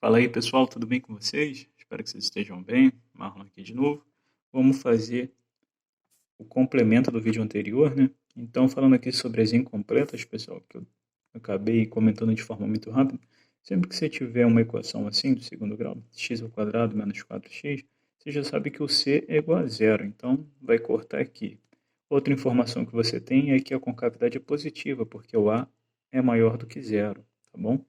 Fala aí pessoal, tudo bem com vocês? Espero que vocês estejam bem. Marlon aqui de novo. Vamos fazer o complemento do vídeo anterior, né? Então, falando aqui sobre as incompletas, pessoal, que eu acabei comentando de forma muito rápida. Sempre que você tiver uma equação assim, do segundo grau, x ao quadrado menos 4x, você já sabe que o c é igual a zero, então vai cortar aqui. Outra informação que você tem é que a concavidade é positiva, porque o a é maior do que zero, tá bom?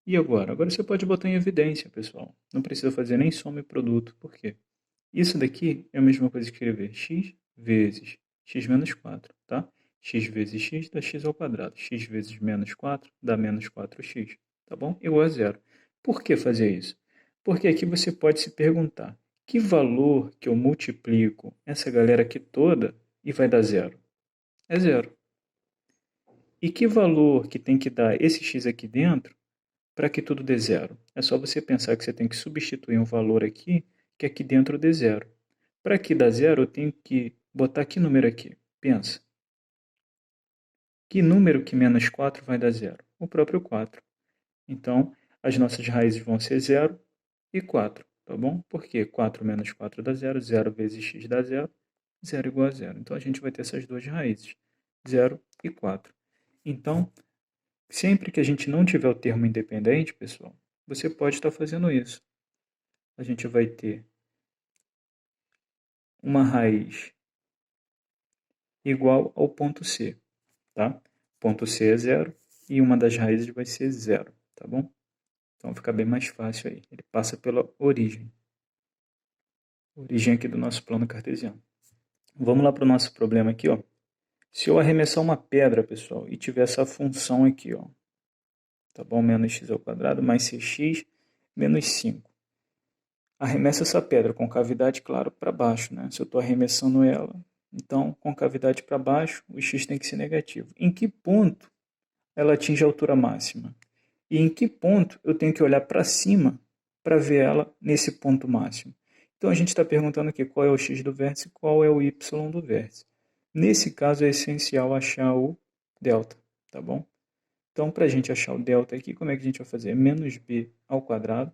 E agora? Agora você pode botar em evidência, pessoal. Não precisa fazer nem soma e produto. Por quê? Isso daqui é a mesma coisa que escrever x vezes x menos 4, tá? X vezes x dá x ao quadrado. X vezes menos 4 dá menos 4x, tá bom? Igual a zero. Por que fazer isso? Porque aqui você pode se perguntar, que valor que eu multiplico essa galera aqui toda e vai dar zero? É zero. E que valor que tem que dar esse x aqui dentro para que tudo dê zero? É só você pensar que você tem que substituir um valor aqui, que aqui dentro dê zero. Para que dá zero, eu tenho que botar que número aqui? Pensa. Que número que menos 4 vai dar zero? O próprio 4. Então, as nossas raízes vão ser 0 e 4, tá bom? Porque 4 menos 4 dá zero, 0 vezes x dá zero, zero igual a zero. Então, a gente vai ter essas duas raízes, 0 e 4. Então, sempre que a gente não tiver o termo independente, pessoal, você pode estar fazendo isso. A gente vai ter uma raiz igual ao ponto C, tá? Ponto C é zero e uma das raízes vai ser zero, tá bom? Então fica bem mais fácil aí. Ele passa pela origem. Origem aqui do nosso plano cartesiano. Vamos lá para o nosso problema aqui, ó. Se eu arremessar uma pedra, pessoal, e tiver essa função aqui, ó, tá bom? Menos x ao quadrado mais cx menos 5. Arremessa essa pedra com cavidade, claro, para baixo, né? Se eu estou arremessando ela, então com cavidade para baixo, o x tem que ser negativo. Em que ponto ela atinge a altura máxima? E em que ponto eu tenho que olhar para cima para ver ela nesse ponto máximo? Então a gente está perguntando aqui qual é o x do vértice e qual é o y do vértice. Nesse caso é essencial achar o delta, tá bom? Então para a gente achar o delta aqui, como é que a gente vai fazer? Menos b ao quadrado,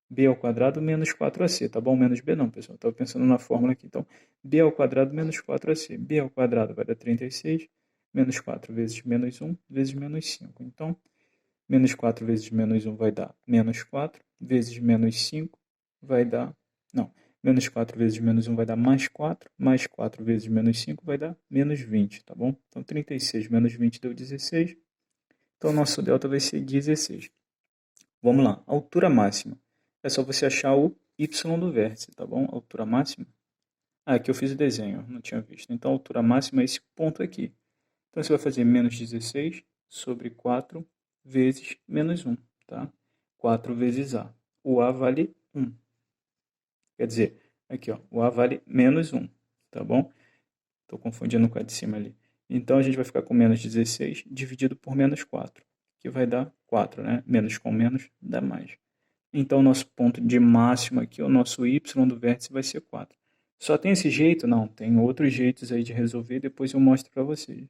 b ao quadrado menos 4ac, tá bom? Menos b não, pessoal, estava pensando na fórmula aqui. Então, b ao quadrado menos 4ac. b ao quadrado vai dar 36, menos 4 vezes menos 1 vezes menos 5. Então, menos 4 vezes menos 1 vai dar menos 4, vezes menos 5 vai dar... Não, menos 4 vezes menos 1 vai dar mais 4 vezes menos 5 vai dar menos 20, tá bom? Então, 36 menos 20 deu 16. Então, nosso delta vai ser 16. Vamos lá, altura máxima. É só você achar o y do vértice, tá bom? Altura máxima. Ah, aqui eu fiz o desenho, não tinha visto. Então, a altura máxima é esse ponto aqui. Então, você vai fazer menos 16 sobre 4 vezes menos 1, tá? 4 vezes A. O A vale 1. Quer dizer, aqui, ó, o A vale menos 1, tá bom? Estou confundindo com a de cima ali. Então, a gente vai ficar com menos 16 dividido por menos 4, que vai dar 4, né? Menos com menos dá mais. Então, o nosso ponto de máximo aqui, o nosso y do vértice vai ser 4. Só tem esse jeito? Não, tem outros jeitos aí de resolver, depois eu mostro para vocês.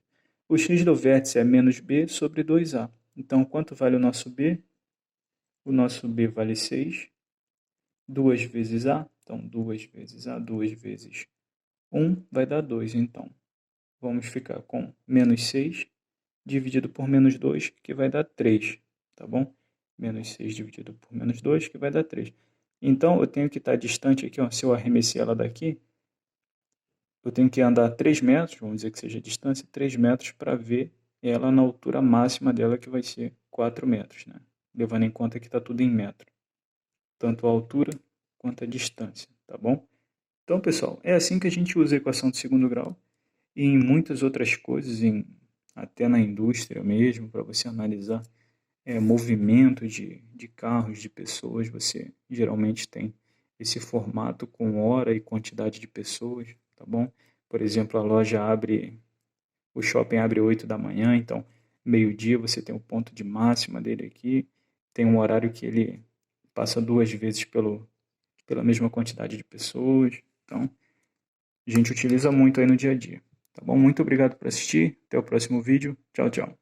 O x do vértice é menos b sobre 2a. Então, quanto vale o nosso b? O nosso b vale 6. 2 vezes a, então 2 vezes a, 2 vezes 1 vai dar 2. Então, vamos ficar com menos 6 dividido por menos 2, que vai dar 3, tá bom? Menos 6 dividido por menos 2, que vai dar 3. Então, eu tenho que estar distante aqui, ó, se eu arremessar ela daqui, eu tenho que andar 3 metros, vamos dizer que seja a distância, 3 metros para ver ela na altura máxima dela, que vai ser 4 metros, né? Levando em conta que está tudo em metro. Tanto a altura quanto a distância, tá bom? Então, pessoal, é assim que a gente usa a equação de segundo grau e em muitas outras coisas, até na indústria mesmo, para você analisar movimento de carros, de pessoas, você geralmente tem esse formato com hora e quantidade de pessoas, tá bom? Por exemplo, o shopping abre 8 da manhã, então meio-dia você tem o ponto de máxima dele aqui, tem um horário que ele passa 2 vezes pela mesma quantidade de pessoas, então a gente utiliza muito aí no dia a dia, tá bom? Muito obrigado por assistir, até o próximo vídeo, tchau, tchau.